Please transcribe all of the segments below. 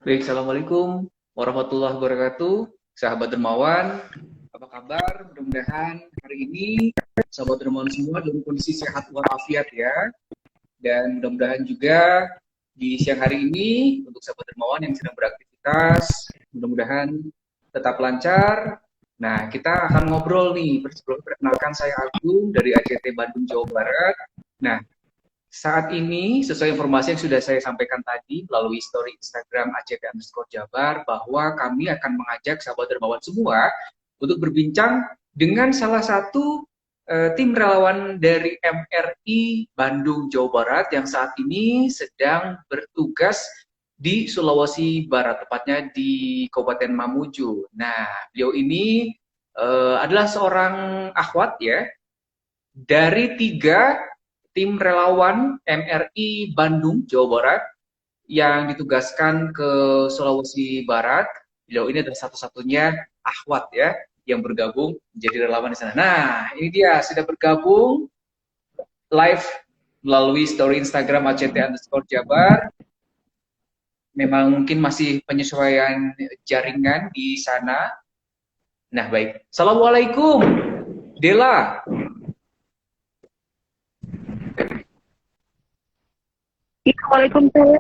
Baik, Assalamualaikum warahmatullahi wabarakatuh. Sahabat Dermawan, apa kabar? Mudah-mudahan hari ini sahabat Dermawan semua dalam kondisi sehat walafiat ya. Dan mudah-mudahan juga di siang hari ini untuk sahabat Dermawan yang sedang beraktivitas, mudah-mudahan tetap lancar. Nah, kita akan ngobrol nih. Perkenalkan saya Agung dari ACT Bandung, Jawa Barat. Nah, saat ini, sesuai informasi yang sudah saya sampaikan tadi melalui story Instagram ACT_Jabar, bahwa kami akan mengajak sahabat dermawan semua untuk berbincang dengan salah satu tim relawan dari MRI Bandung, Jawa Barat yang saat ini sedang bertugas di Sulawesi Barat, tepatnya di Kabupaten Mamuju. Nah, beliau ini adalah seorang akhwat ya, dari tiga tim relawan MRI Bandung, Jawa Barat yang ditugaskan ke Sulawesi Barat. Beliau ini adalah satu-satunya akhwat ya yang bergabung menjadi relawan di sana. Nah, ini dia sudah bergabung live melalui story Instagram ACT_Jabar. Memang mungkin masih penyesuaian jaringan di sana. Nah, baik. Assalamualaikum, Dela. Iya, Waalaikumsalam.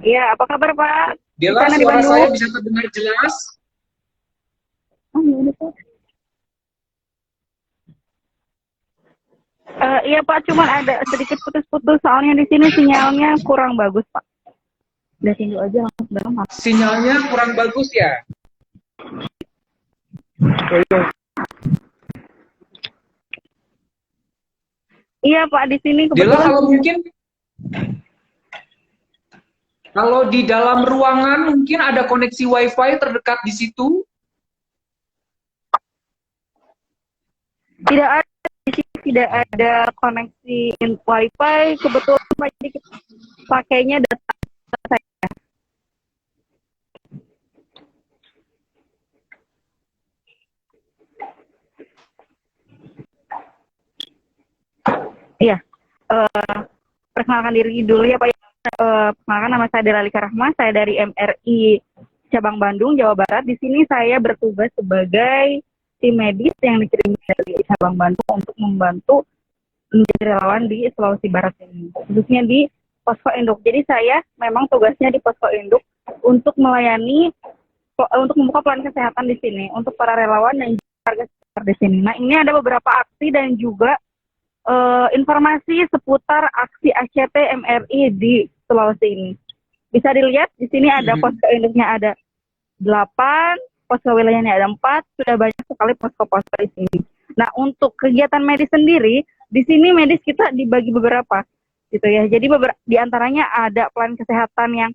Iya, apa kabar Pak? Di Dela, sana di suara saya Bandung? bisa terdengar jelas? Oh, iya, ini, Pak. Iya Pak, cuma ada sedikit putus-putus soalnya di sini sinyalnya kurang bagus Pak. Udah tinggal aja langsung dalam Pak. Sinyalnya kurang bagus ya. Iya Pak, di sini Dela, kebetulan kalau sinyal. mungkin kalau di dalam ruangan mungkin ada koneksi WiFi terdekat di situ. Tidak ada di sini, tidak ada koneksi WiFi. Kebetulan Pak, jadi kita pakainya data saya. Iya, perkenalkan diri dulu ya Pak. Perkenalkan, nama saya Dela Lika Rahma, saya dari MRI Cabang Bandung, Jawa Barat. Di sini saya bertugas sebagai tim medis yang dikirim dari Cabang Bandung untuk membantu menjadi relawan di Sulawesi Barat ini, khususnya di posko induk. Jadi saya memang tugasnya di posko induk untuk melayani, untuk membuka pelayanan kesehatan di sini untuk para relawan dan warga sekitar di sini. Nah, ini ada beberapa aksi dan juga informasi seputar aksi ACT MRI di Sulawesi ini. Bisa dilihat di sini ada posko induknya ada 8, posko wilayahnya ada 4, sudah banyak sekali posko-posko di sini. Nah, untuk kegiatan medis sendiri, di sini medis kita dibagi beberapa gitu ya. Jadi di antaranya ada pelayanan kesehatan yang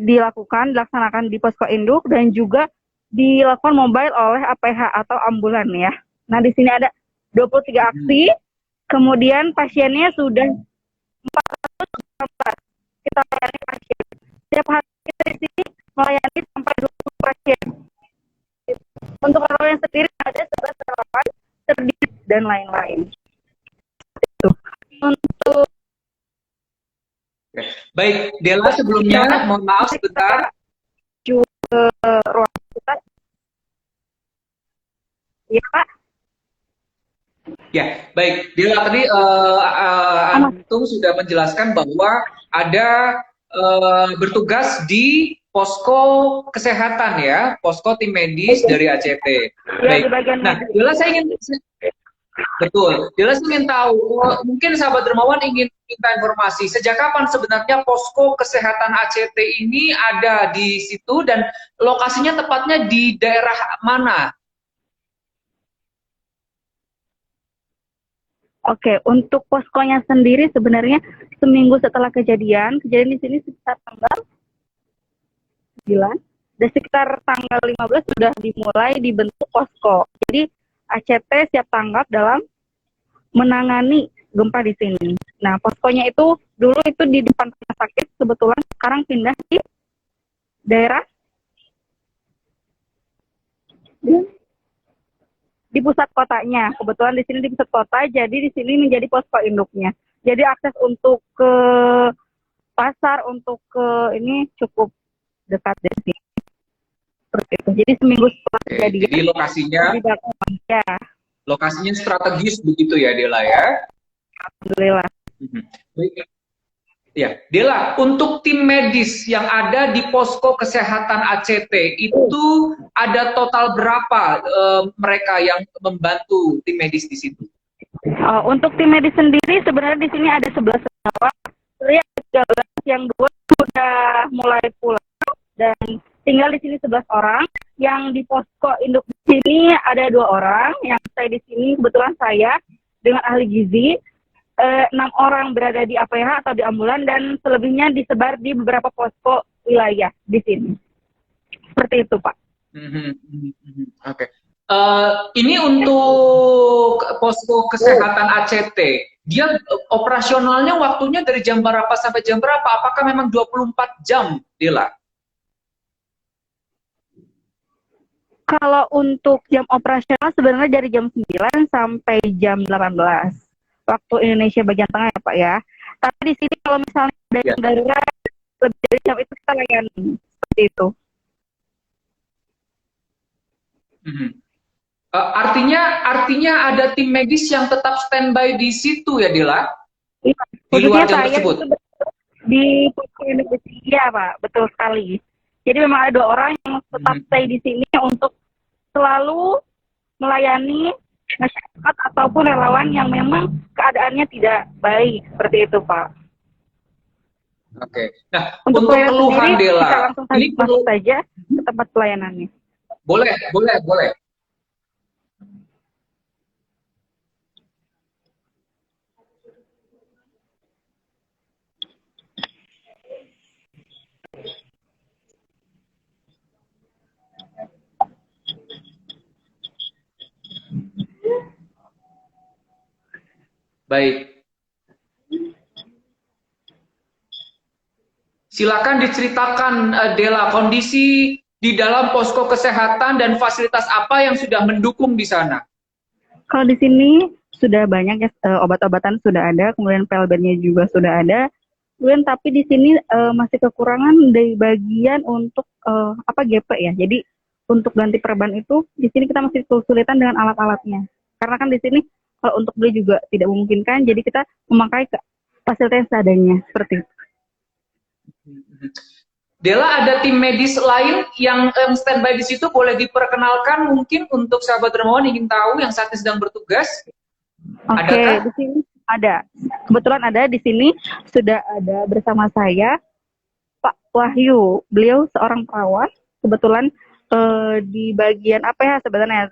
dilaksanakan di posko induk dan juga dilakukan mobile oleh APH atau ambulan ya. Nah, di sini ada 23 aksi. Kemudian pasiennya sudah 416 kita layani pasien. Setiap hari kita di sini melayani sampai 20 pasien. Untuk relawan sendiri ada 11 relawan terdiri dan lain-lain. Itu. Untuk Baik, Dela, sebelumnya mohon maaf sebentar. juga ruang kita, ya Pak. Ya, baik. Dela tadi Antum sudah menjelaskan bahwa ada bertugas di posko kesehatan ya, posko tim medis dari ACT. Ya, Baik. di bagian Nah, medis. Dela saya ingin betul. Dela saya ingin tahu, mungkin sahabat dermawan ingin minta informasi, sejak kapan sebenarnya posko kesehatan ACT ini ada di situ dan lokasinya tepatnya di daerah mana? Oke, untuk poskonya sendiri sebenarnya seminggu setelah kejadian di sini sekitar tanggal 9, dan sekitar tanggal 15 sudah dimulai dibentuk posko. Jadi ACT siap tanggap dalam menangani gempa di sini. Nah, poskonya itu dulu itu di depan rumah sakit, kebetulan sekarang pindah di daerah di pusat kotanya. Kebetulan di sini di pusat kota, jadi di sini menjadi posko induknya. Jadi akses untuk ke pasar untuk ke ini cukup dekat dari sini. Seperti itu. Jadi seminggu setelah Oke, kejadian, jadi lokasinya di ya, lokasinya strategis begitu ya, Dela ya. alhamdulillah. Baik. Ya, Dela, untuk tim medis yang ada di posko kesehatan ACT itu ada total berapa mereka yang membantu tim medis di situ? Untuk tim medis sendiri sebenarnya di sini ada 11 orang. Sebenarnya ada 13, yang 2 sudah mulai pulang dan tinggal di sini 11 orang. Yang di posko induk di sini ada 2 orang. Yang saya di sini kebetulan saya dengan ahli gizi. 6 orang berada di APH atau di ambulan dan selebihnya disebar di beberapa posko wilayah di sini. Seperti itu, Pak. Oke. Ini untuk posko kesehatan ACT, dia operasionalnya waktunya dari jam berapa sampai jam berapa? Apakah memang 24 jam, Dela? Kalau untuk jam operasional sebenarnya dari jam 9 sampai jam 18. Waktu Indonesia bagian tengah ya, Pak ya. Tapi di sini kalau misalnya ada yang darurat lebih dari jam itu kita layani. Seperti itu. Artinya ada tim medis yang tetap standby di situ ya, Dela? Iya, di luar jam saya tersebut? Di posko Indonesia, iya Pak, betul sekali. Jadi memang ada 2 orang yang tetap stay di sini untuk selalu melayani masyarakat ataupun relawan yang memang keadaannya tidak baik, seperti itu Pak. Oke. Nah, untuk keluhan sendiri, Dela, kita langsung masuk saja ke tempat pelayanannya. Boleh. Baik. Silakan diceritakan, Dela, kondisi di dalam posko kesehatan dan fasilitas apa yang sudah mendukung di sana? Kalau di sini sudah banyak ya, obat-obatan sudah ada, kemudian PLB-nya juga sudah ada. Kemudian tapi di sini masih kekurangan dari bagian untuk GP ya. Jadi untuk ganti perban itu di sini kita masih kesulitan dengan alat-alatnya. Karena kan di sini kalau untuk beli juga tidak memungkinkan, jadi kita memakai fasilitas seadanya seperti itu. Dela, ada tim medis lain yang standby di situ, boleh diperkenalkan mungkin untuk sahabat dermawan ingin tahu yang saat ini sedang bertugas? Oke, di sini ada. Kebetulan ada di sini sudah ada bersama saya Pak Wahyu. Beliau seorang perawat, kebetulan di bagian APH sebenarnya.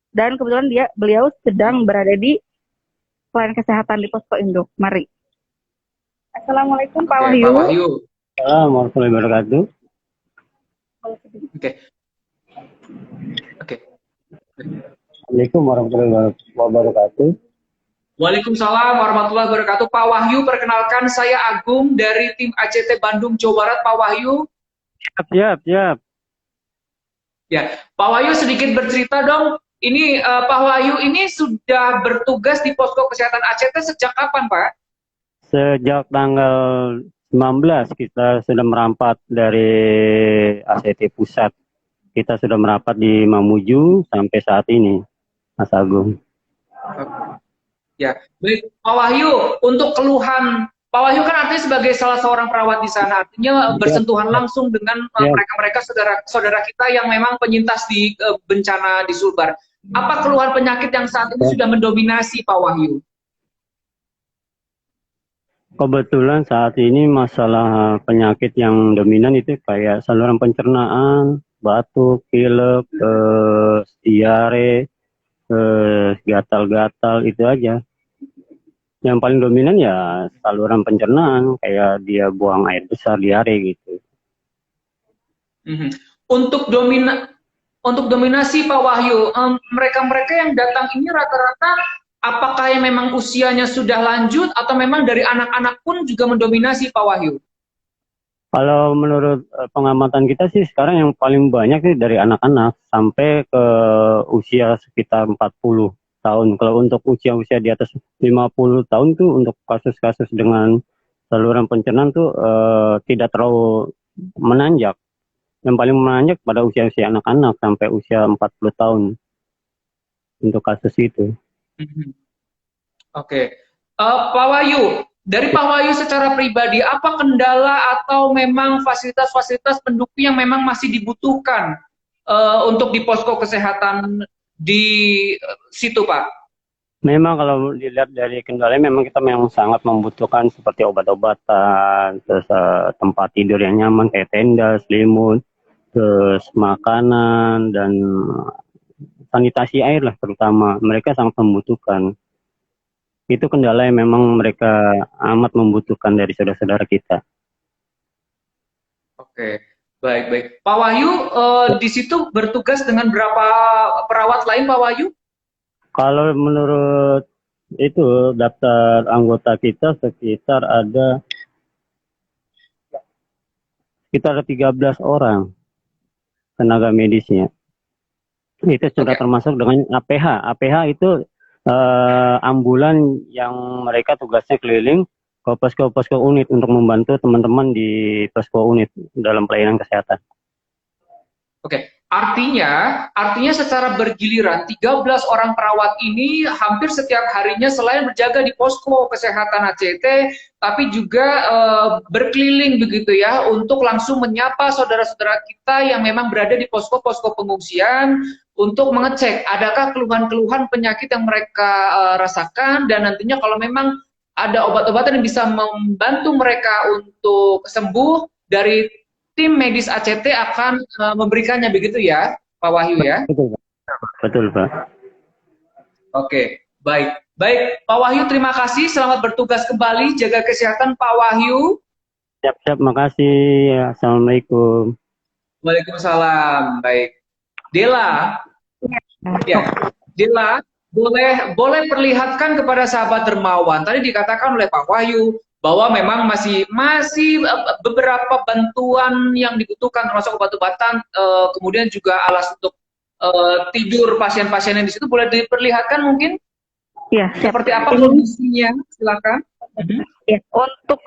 Dan kebetulan beliau sedang berada di pelayanan kesehatan di posko induk. Mari. Assalamualaikum Pak Wahyu. Pak Wahyu. Assalamualaikum warahmatullahi wabarakatuh. Oke. Assalamualaikum warahmatullahi wabarakatuh. Waalaikumsalam warahmatullahi wabarakatuh. Pak Wahyu, perkenalkan saya Agung dari tim ACT Bandung, Jawa Barat. Pak Wahyu. Siap. Ya, Pak Wahyu sedikit bercerita dong. Ini Pak Wahyu ini sudah bertugas di posko kesehatan ACT sejak kapan, Pak? Sejak tanggal 19 kita sudah merapat dari ACT Pusat. Kita sudah merapat di Mamuju sampai saat ini, Mas Agung. Ya, baik. Pak Wahyu, untuk keluhan, Pak Wahyu kan artinya sebagai salah seorang perawat di sana, artinya bersentuhan langsung dengan mereka-mereka saudara kita yang memang penyintas di bencana di Sulbar. Apa keluhan penyakit yang saat ini sudah mendominasi, Pak Wahyu? Kebetulan saat ini masalah penyakit yang dominan itu kayak saluran pencernaan, batuk, pilek, diare, gatal-gatal, itu aja. Yang paling dominan ya saluran pencernaan, kayak dia buang air besar, diare gitu. Untuk dominasi Pak Wahyu, mereka-mereka yang datang ini rata-rata apakah yang memang usianya sudah lanjut atau memang dari anak-anak pun juga mendominasi Pak Wahyu? Kalau menurut pengamatan kita sih sekarang yang paling banyak sih dari anak-anak sampai ke usia sekitar 40 tahun. Kalau untuk usia-usia di atas 50 tahun tuh untuk kasus-kasus dengan saluran pencernaan tuh tidak terlalu menanjak. Yang paling menanjak pada usia-usia anak-anak sampai usia 40 tahun untuk kasus itu. Oke. Pak Wahyu, dari Pak Wahyu secara pribadi, apa kendala atau memang fasilitas-fasilitas pendukung yang memang masih dibutuhkan untuk di posko kesehatan di situ, Pak? Memang kalau dilihat dari kendalanya memang kita memang sangat membutuhkan seperti obat-obatan, terus tempat tidur yang nyaman kayak tenda, selimut, terus makanan dan sanitasi air lah terutama. Mereka sangat membutuhkan. Itu kendala yang memang mereka amat membutuhkan dari saudara-saudara kita. Oke, baik. Pak Wahyu di situ bertugas dengan berapa perawat lain, Pak Wahyu? Kalau menurut itu daftar anggota kita sekitar ada 13 orang tenaga medisnya. Itu sudah termasuk dengan APH. APH itu ambulan yang mereka tugasnya keliling ke posko-posko unit untuk membantu teman-teman di posko unit dalam pelayanan kesehatan. Oke, artinya secara bergiliran 13 orang perawat ini hampir setiap harinya selain berjaga di posko kesehatan ACT, tapi juga berkeliling begitu ya untuk langsung menyapa saudara-saudara kita yang memang berada di posko-posko pengungsian untuk mengecek adakah keluhan-keluhan penyakit yang mereka rasakan, dan nantinya kalau memang ada obat-obatan yang bisa membantu mereka untuk sembuh, dari tim medis ACT akan memberikannya begitu ya, Pak Wahyu ya? Betul, Pak. Oke, baik. Pak Wahyu, terima kasih. Selamat bertugas kembali. Jaga kesehatan, Pak Wahyu. Siap, makasih. Assalamualaikum. Waalaikumsalam. Baik. Dela. Ya, Dela, boleh perlihatkan kepada sahabat dermawan. Tadi dikatakan oleh Pak Wahyu bahwa memang masih beberapa bantuan yang dibutuhkan, termasuk obat-obatan, kemudian juga alas untuk tidur pasien-pasien yang di situ. Boleh diperlihatkan mungkin? Ya, seperti apa kondisinya? Silakan. Ya, untuk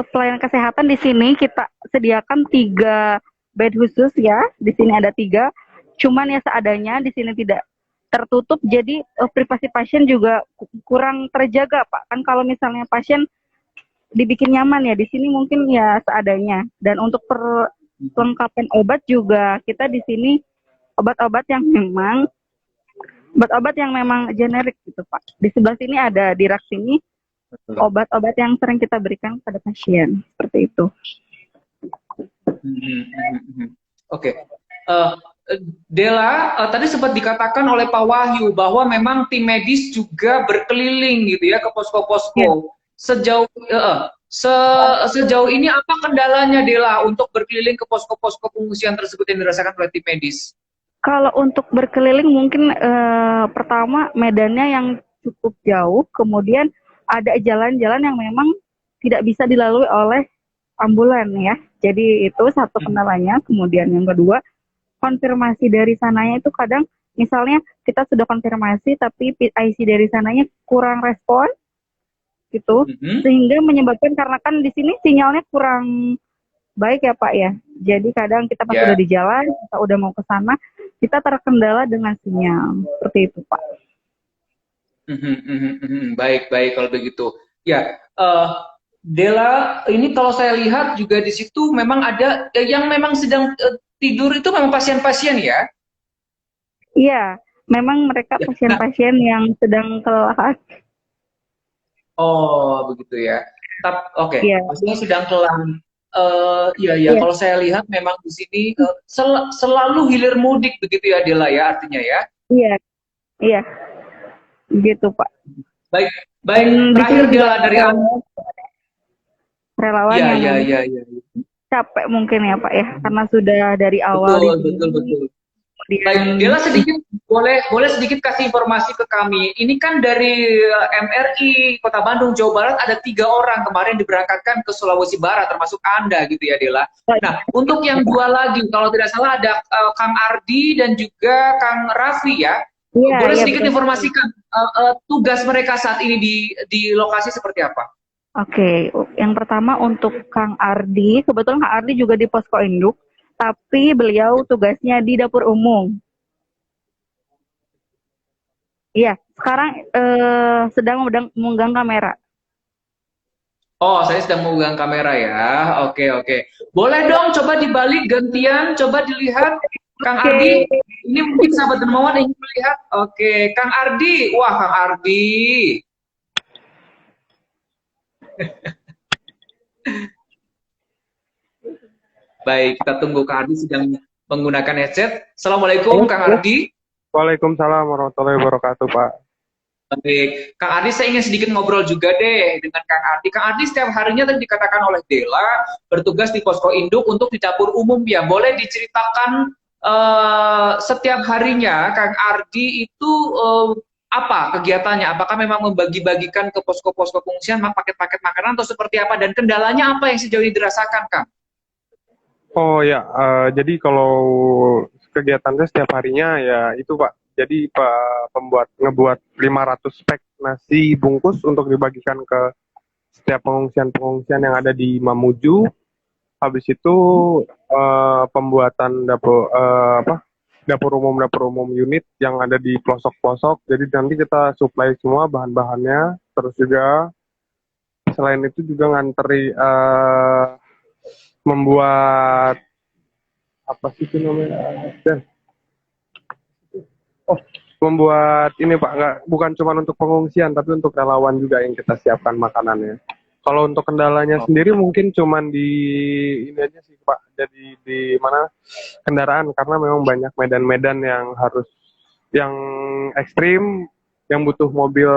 pelayanan kesehatan di sini kita sediakan 3 bed khusus ya. Di sini ada 3. Cuman ya seadanya, di sini tidak tertutup, jadi privasi pasien juga kurang terjaga, Pak. Kan kalau misalnya pasien dibikin nyaman ya, di sini mungkin ya seadanya. Dan untuk perlengkapan obat juga kita di sini obat-obat yang memang generik gitu, Pak. Di sebelah sini ada di rak sini obat-obat yang sering kita berikan pada pasien, seperti itu. Oke. Dela, tadi sempat dikatakan oleh Pak Wahyu bahwa memang tim medis juga berkeliling gitu ya ke posko-posko. Sejauh ini apa kendalanya, Dela, untuk berkeliling ke posko-posko pengungsian tersebut yang dirasakan oleh tim medis? Kalau untuk berkeliling mungkin pertama medannya yang cukup jauh, kemudian ada jalan-jalan yang memang tidak bisa dilalui oleh ambulan ya. Jadi itu satu kendalanya. Kemudian yang kedua, konfirmasi dari sananya itu kadang misalnya kita sudah konfirmasi tapi IC dari sananya kurang respon gitu, sehingga menyebabkan, karena kan di sini sinyalnya kurang baik ya Pak ya. Jadi kadang kita pas udah di jalan, kita udah mau ke sana, kita terkendala dengan sinyal. Seperti itu Pak. Baik kalau begitu. Ya, Dela, ini kalau saya lihat juga di situ memang ada yang memang sedang tidur, itu memang pasien-pasien ya? Iya, memang mereka pasien-pasien yang sedang kelelahan. Oh, begitu ya. Oke. Maksudnya sedang kelelahan. Kalau saya lihat memang di sini selalu hilir mudik begitu ya, Dela ya, artinya ya? Iya, gitu Pak. Baik. Terakhir Dela dari Anda. Relawan yang capek mungkin ya Pak ya, karena sudah dari awal. Betul. Baik, Dela sedikit boleh sedikit kasih informasi ke kami. Ini kan dari MRI Kota Bandung, Jawa Barat ada 3 orang kemarin diberangkatkan ke Sulawesi Barat, termasuk Anda gitu ya, Dela. Nah, untuk yang 2 lagi, kalau tidak salah ada Kang Ardi dan juga Kang Raffi ya. Boleh sedikit informasikan tugas mereka saat ini di lokasi seperti apa? Oke, yang pertama untuk Kang Ardi, kebetulan Kang Ardi juga di Posko Induk, tapi beliau tugasnya di dapur umum. Iya, sekarang sedang memegang kamera. Oh, saya sedang memegang kamera ya. Oke, oke. Boleh dong coba dibalik gantian, coba dilihat. Kang Oke, Ardi, ini mungkin sahabat dermawan ingin melihat. Oke, Kang Ardi. Wah, Kang Ardi. Baik, kita tunggu Kang Ardi sedang menggunakan headset. Assalamualaikum, Kang Ardi. Waalaikumsalam warahmatullahi wabarakatuh, Pak. Baik, Kang Ardi saya ingin sedikit ngobrol juga deh dengan Kang Ardi. Kang Ardi setiap harinya tadi dikatakan oleh Dela bertugas di posko induk untuk di dapur umum ya. Boleh diceritakan setiap harinya Kang Ardi itu apa kegiatannya? Apakah memang membagi-bagikan ke posko-posko pengungsian paket-paket makanan atau seperti apa? Dan kendalanya apa yang sejauh ini dirasakan, Kang? Oh ya, jadi kalau kegiatan saya setiap harinya ya itu, Pak. Jadi Pak ngebuat 500 pack nasi bungkus untuk dibagikan ke setiap pengungsian-pengungsian yang ada di Mamuju. Habis itu pembuatan dapur umum unit yang ada di pelosok-pelosok. Jadi nanti kita supply semua bahan-bahannya. Terus juga selain itu juga nganteri membuat apa sih itu namanya? Membuat ini Pak, bukan cuma untuk pengungsian tapi untuk relawan juga yang kita siapkan makanannya. Kalau untuk kendalanya sendiri mungkin cuman di ini aja sih Pak, jadi di mana kendaraan karena memang banyak medan-medan yang ekstrim yang butuh mobil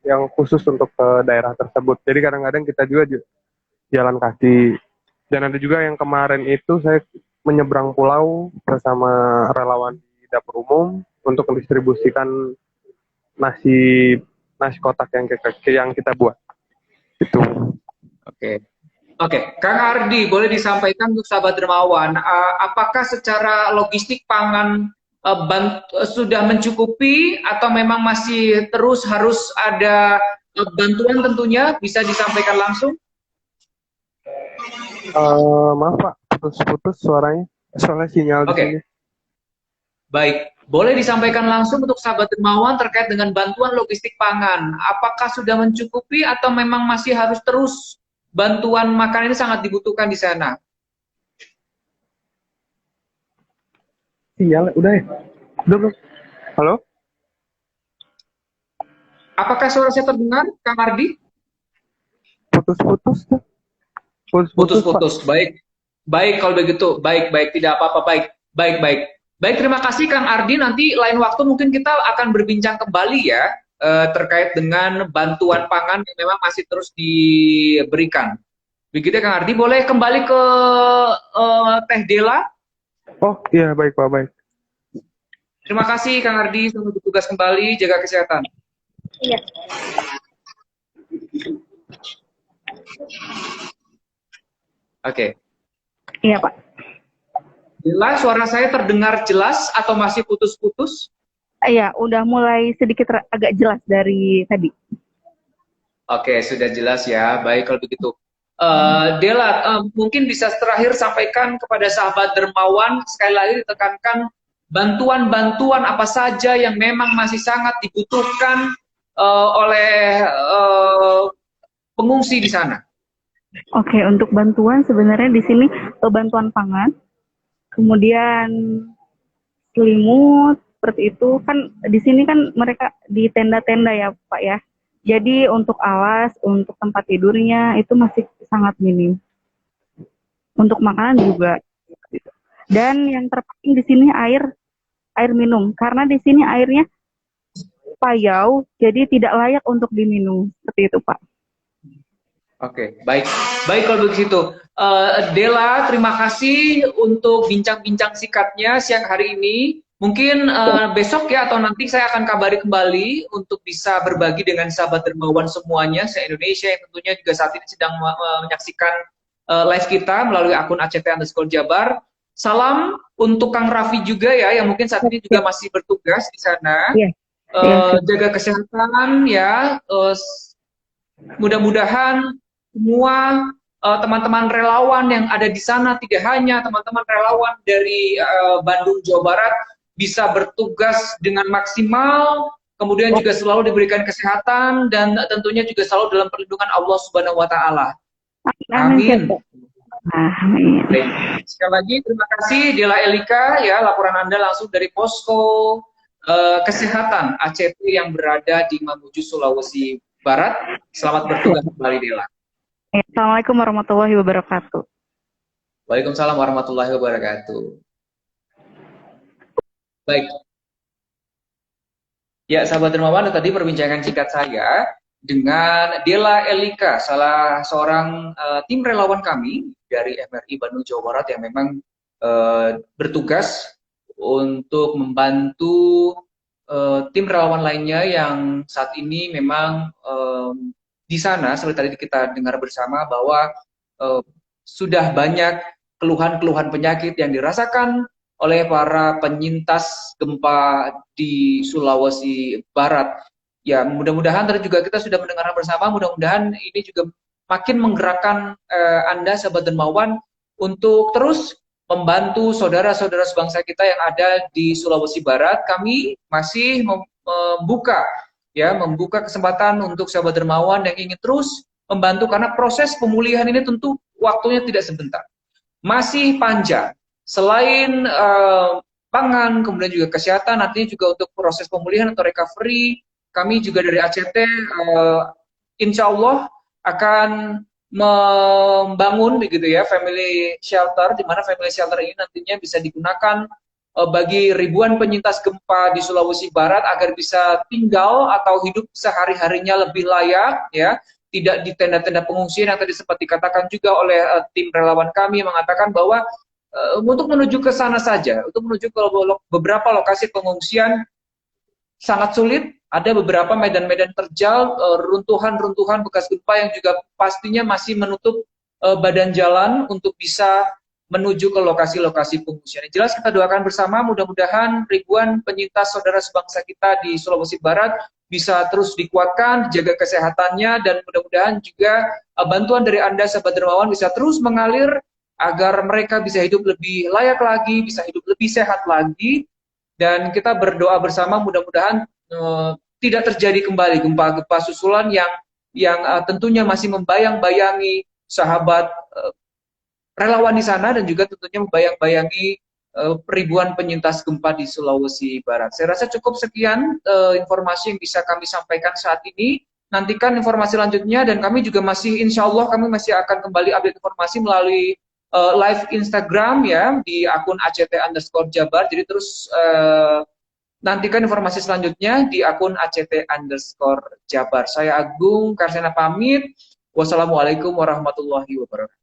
yang khusus untuk ke daerah tersebut. Jadi kadang-kadang kita juga jalan kaki. Dan ada juga yang kemarin itu saya menyeberang pulau bersama relawan di dapur umum untuk mendistribusikan nasi kotak yang kita buat. Itu. Oke. Oke, Kang Ardi, boleh disampaikan untuk sahabat dermawan, apakah secara logistik pangan sudah mencukupi atau memang masih terus harus ada bantuan tentunya bisa disampaikan langsung? Maaf Pak, putus-putus suaranya. Soalnya sinyal di sini. Baik, boleh disampaikan langsung untuk sahabat dermawan terkait dengan bantuan logistik pangan. Apakah sudah mencukupi atau memang masih harus terus bantuan makan ini sangat dibutuhkan di sana? Iya, udah ya. Udah belum? Halo? Apakah suara saya terdengar, Kang Ardi? Putus-putus tuh. Putus-putus. Baik. Baik kalau begitu. Baik, tidak apa-apa. Baik. Baik, terima kasih Kang Ardi. Nanti lain waktu mungkin kita akan berbincang kembali ya terkait dengan bantuan pangan yang memang masih terus diberikan. Begitu ya, Kang Ardi. Boleh kembali ke Teh Dela? Oh iya, baik Pak, baik. Terima kasih Kang Ardi. Selamat bertugas kembali. Jaga kesehatan. Iya. Oke. Iya Pak. Dela, suara saya terdengar jelas atau masih putus-putus? Iya, udah mulai sedikit agak jelas dari tadi. Oke, sudah jelas ya. Baik kalau begitu. Dela, mungkin bisa terakhir sampaikan kepada sahabat dermawan, sekali lagi ditekankan bantuan-bantuan apa saja yang memang masih sangat dibutuhkan oleh pengungsi di sana. Oke, untuk bantuan sebenarnya di sini bantuan pangan, kemudian selimut seperti itu kan di sini kan mereka di tenda-tenda ya Pak ya. Jadi untuk alas, untuk tempat tidurnya itu masih sangat minim. Untuk makanan juga. Dan yang terpenting di sini air minum karena di sini airnya payau, jadi tidak layak untuk diminum seperti itu Pak. Oke, baik kalau begitu. Dela, terima kasih untuk bincang-bincang singkatnya siang hari ini. Mungkin besok ya atau nanti saya akan kabari kembali untuk bisa berbagi dengan sahabat dermawan semuanya se-Indonesia yang tentunya juga saat ini sedang menyaksikan live kita melalui akun ACT_Jabar. Salam untuk Kang Raffi juga ya yang mungkin saat ini juga masih bertugas di sana. Jaga kesehatan ya. Mudah-mudahan semua teman-teman relawan yang ada di sana, tidak hanya teman-teman relawan dari Bandung, Jawa Barat, bisa bertugas dengan maksimal, kemudian juga selalu diberikan kesehatan, dan tentunya juga selalu dalam perlindungan Allah Subhanahu wa Ta'ala. Amin. Amin. Baik. Sekali lagi terima kasih Dela Elika ya, laporan Anda langsung dari posko kesehatan ACT yang berada di Mamuju, Sulawesi Barat. Selamat bertugas kembali Dela. Assalamualaikum warahmatullahi wabarakatuh. Waalaikumsalam warahmatullahi wabarakatuh. Baik. Ya, sahabat dermawan, tadi perbincangan singkat saya dengan Dela Elika, salah seorang tim relawan kami dari MRI Bandung, Jawa Barat yang memang bertugas untuk membantu tim relawan lainnya yang saat ini memang di sana, seperti tadi kita dengar bersama bahwa sudah banyak keluhan-keluhan penyakit yang dirasakan oleh para penyintas gempa di Sulawesi Barat. Ya, mudah-mudahan tadi juga kita sudah mendengar bersama, mudah-mudahan ini juga makin menggerakkan Anda, sahabat dermawan, untuk terus membantu saudara-saudara sebangsa kita yang ada di Sulawesi Barat. Kami masih membuka kesempatan untuk sahabat dermawan yang ingin terus membantu, karena proses pemulihan ini tentu waktunya tidak sebentar, masih panjang. Selain pangan, kemudian juga kesehatan, nantinya juga untuk proses pemulihan atau recovery, kami juga dari ACT insya Allah akan membangun begitu ya family shelter, di mana family shelter ini nantinya bisa digunakan bagi ribuan penyintas gempa di Sulawesi Barat agar bisa tinggal atau hidup sehari-harinya lebih layak, ya, tidak di tenda-tenda pengungsian yang tadi sempat dikatakan juga oleh tim relawan kami, mengatakan bahwa untuk menuju ke sana saja, untuk menuju ke beberapa lokasi pengungsian sangat sulit. Ada beberapa medan-medan terjal, runtuhan-runtuhan bekas gempa yang juga pastinya masih menutup badan jalan untuk bisa menuju ke lokasi-lokasi pengungsian. Yang jelas kita doakan bersama, mudah-mudahan ribuan penyintas saudara sebangsa kita di Sulawesi Barat bisa terus dikuatkan, dijaga kesehatannya, dan mudah-mudahan juga bantuan dari Anda, sahabat dermawan, bisa terus mengalir agar mereka bisa hidup lebih layak lagi, bisa hidup lebih sehat lagi. Dan kita berdoa bersama, mudah-mudahan tidak terjadi kembali gempa-gempa susulan yang tentunya masih membayang-bayangi sahabat relawan di sana, dan juga tentunya membayang-bayangi ribuan penyintas gempa di Sulawesi Barat. Saya rasa cukup sekian informasi yang bisa kami sampaikan saat ini. Nantikan informasi lanjutnya, dan kami juga masih, insya Allah kami masih akan kembali update informasi melalui live Instagram ya, di akun ACT_Jabar. Jadi terus nantikan informasi selanjutnya di akun ACT_Jabar. Saya Agung Karsena pamit. Wassalamualaikum warahmatullahi wabarakatuh.